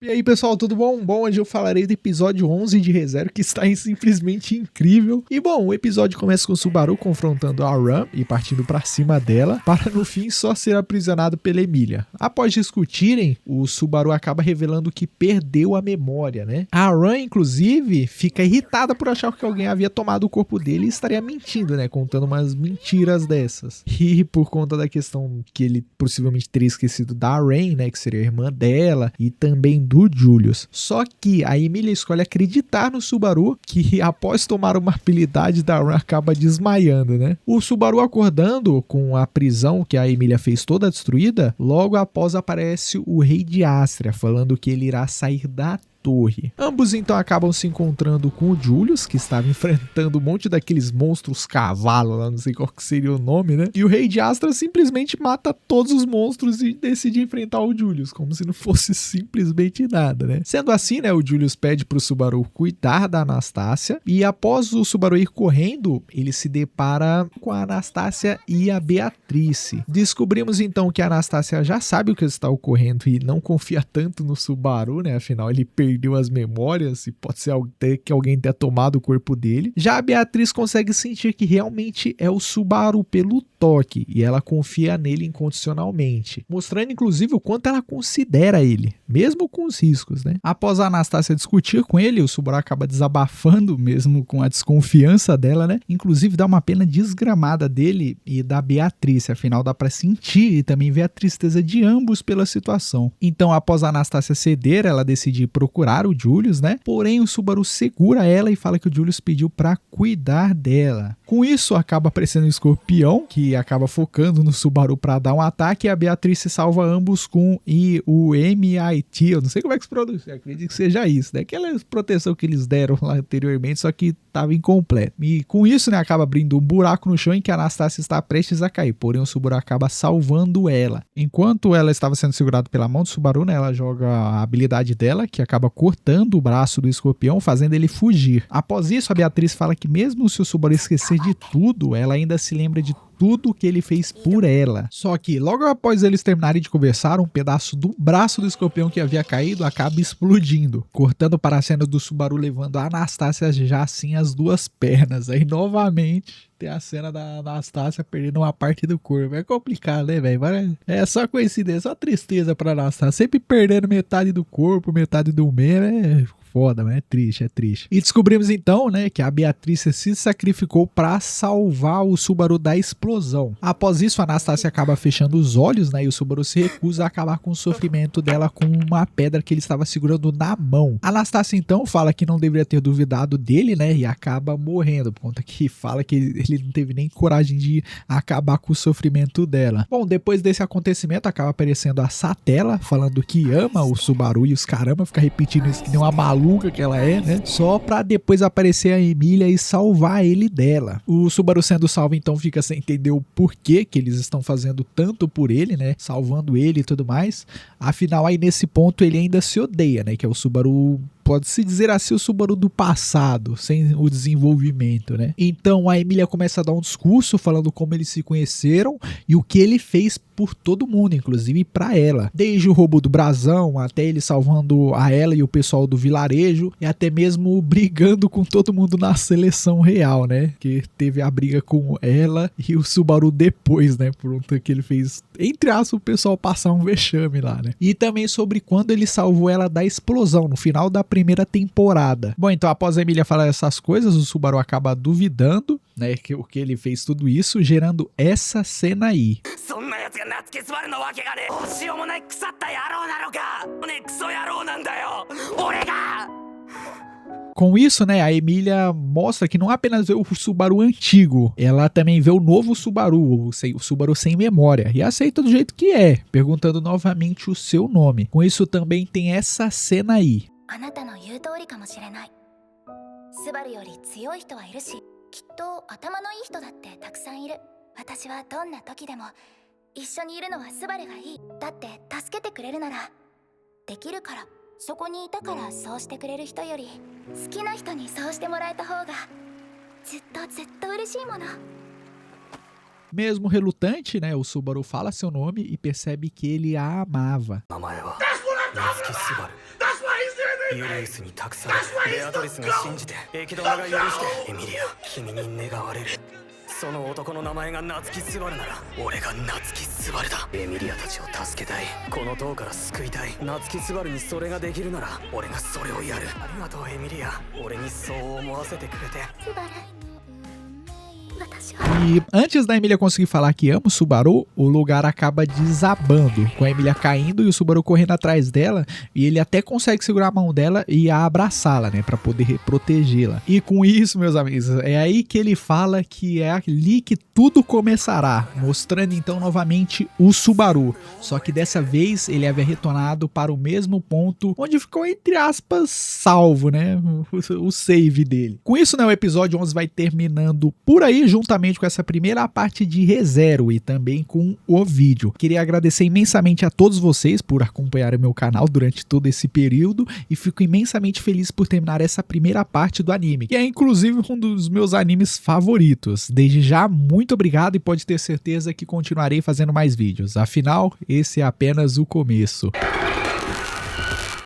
E aí pessoal, tudo bom? Bom, hoje eu falarei do episódio 11 de ReZero, que está simplesmente incrível. E bom, o episódio começa com o Subaru confrontando a Ram e partindo pra cima dela, para no fim só ser aprisionado pela Emilia. Após discutirem, o Subaru acaba revelando que perdeu a memória, né? A Ram, inclusive, fica irritada por achar que alguém havia tomado o corpo dele e estaria mentindo, né? Contando umas mentiras dessas. E por conta da questão que ele possivelmente teria esquecido da Rain, né? Que seria a irmã dela, e também do Julius. Só que a Emilia escolhe acreditar no Subaru, que após tomar uma habilidade da Ram acaba desmaiando, né? O Subaru acordando com a prisão que a Emilia fez toda destruída, logo após aparece o Rei de Astria, falando que ele irá sair da torre. Ambos então acabam se encontrando com o Julius, que estava enfrentando um monte daqueles monstros cavalo lá, não sei qual que seria o nome, né? E o Rei de Astra simplesmente mata todos os monstros e decide enfrentar o Julius, como se não fosse simplesmente nada, né? Sendo assim, né, o Julius pede pro Subaru cuidar da Anastácia e após o Subaru ir correndo, ele se depara com a Anastácia e a Beatrice. Descobrimos então que a Anastácia já sabe o que está ocorrendo e não confia tanto no Subaru, né? Afinal, ele perdeu as memórias e pode ser até que alguém tenha tomado o corpo dele. Já a Beatriz consegue sentir que realmente é o Subaru pelo toque e ela confia nele incondicionalmente, mostrando inclusive o quanto ela considera ele, mesmo com os riscos, né? Após a Anastácia discutir com ele, o Subaru acaba desabafando mesmo com a desconfiança dela, né? Inclusive dá uma pena desgramada dele e da Beatriz, afinal dá pra sentir e também ver a tristeza de ambos pela situação. Então, após a Anastácia ceder, ela decide procurar o Julius, né? Porém, o Subaru segura ela e fala que o Julius pediu pra cuidar dela. Com isso, acaba aparecendo o Escorpião, que acaba focando no Subaru para dar um ataque, e a Beatriz salva ambos com o MIT. Eu não sei como é que se pronuncia, acredito que seja isso, né? Aquela proteção que eles deram lá anteriormente, só que estava incompleto. E com isso, né, acaba abrindo um buraco no chão em que a Anastácia está prestes a cair, porém o Subaru acaba salvando ela. Enquanto ela estava sendo segurada pela mão do Subaru, né, ela joga a habilidade dela, que acaba cortando o braço do Escorpião, fazendo ele fugir. Após isso, a Beatriz fala que mesmo se o Subaru esquecer de tudo, ela ainda se lembra de tudo que ele fez por ela. Só que logo após eles terminarem de conversar, um pedaço do braço do Escorpião que havia caído acaba explodindo, cortando para a cena do Subaru levando a Anastácia já assim as duas pernas. Aí novamente tem a cena da Anastácia perdendo uma parte do corpo. É complicado, né, velho? É só coincidência, só tristeza pra Anastácia. Sempre perdendo metade do corpo, metade do membro. Foda, mas é triste, é triste. E descobrimos então, né, que a Beatriz se sacrificou para salvar o Subaru da explosão. Após isso, a Anastácia acaba fechando os olhos, né, e o Subaru se recusa a acabar com o sofrimento dela com uma pedra que ele estava segurando na mão. A Anastácia então fala que não deveria ter duvidado dele, né, e acaba morrendo, por conta que fala que ele não teve nem coragem de acabar com o sofrimento dela. Bom, depois desse acontecimento, acaba aparecendo a Satela, falando que ama o Subaru e os caramba, fica repetindo isso que nem uma maluca que ela é, né? Só pra depois aparecer a Emilia e salvar ele dela. O Subaru sendo salvo então fica sem entender o porquê que eles estão fazendo tanto por ele, né? Salvando ele e tudo mais. Afinal, aí nesse ponto ele ainda se odeia, né? Que é o Subaru, pode-se dizer assim, o Subaru do passado, sem o desenvolvimento, né? Então a Emilia começa a dar um discurso falando como eles se conheceram e o que ele fez por todo mundo, inclusive pra ela. Desde o roubo do brasão, até ele salvando a ela e o pessoal do vilarejo, e até mesmo brigando com todo mundo na seleção real, né? Que teve a briga com ela e o Subaru depois, né? Por conta que ele fez, entre aspas, o pessoal passar um vexame lá, né? E também sobre quando ele salvou ela da explosão, no final da primeira temporada. Bom, então após a Emilia falar essas coisas, o Subaru acaba duvidando, né, que ele fez tudo isso, gerando essa cena aí. Com isso, né, a Emilia mostra que não apenas vê o Subaru antigo, ela também vê o novo Subaru, o Subaru sem memória, e aceita do jeito que é, perguntando novamente o seu nome. Com isso também tem essa cena aí. あなたの言う通りかもしれない。スバルより強い人はいるし、きっと頭のいい人だってたくさんいる。私はどんな時でも一緒にいるのはスバルがいい。だって助けてくれるならできるから。そこにいたからそうしてくれる人より好きな人にそうしてもらえた方がずっと嬉しいもの。Mesmo relutante, né, o Subaru fala seu nome e percebe que ele a amava. ユリウスに託されベアトリスが信じてエキドナが許してエミリア君に願われるその男の名前が夏木スバルなら俺が夏木スバルだエミリアたちを助けたいこの塔から救いたい夏木スバルにそれができるなら俺がそれをやるありがとうエミリア俺にそう思わせてくれてスバル E antes da Emília conseguir falar que ama o Subaru, o lugar acaba desabando, com a Emília caindo e o Subaru correndo atrás dela, e ele até consegue segurar a mão dela e a abraçá-la, né, pra poder protegê-la. E com isso, meus amigos, é aí que ele fala que é ali que tudo começará, mostrando então novamente o Subaru, só que dessa vez ele havia retornado para o mesmo ponto onde ficou, entre aspas, salvo, né, o save dele. Com isso, né, o episódio 11 vai terminando por aí, juntamente com essa primeira parte de ReZero e também com o vídeo. Queria agradecer imensamente a todos vocês por acompanharem o meu canal durante todo esse período e fico imensamente feliz por terminar essa primeira parte do anime, que é inclusive um dos meus animes favoritos. Desde já, muito obrigado e pode ter certeza que continuarei fazendo mais vídeos. Afinal, esse é apenas o começo.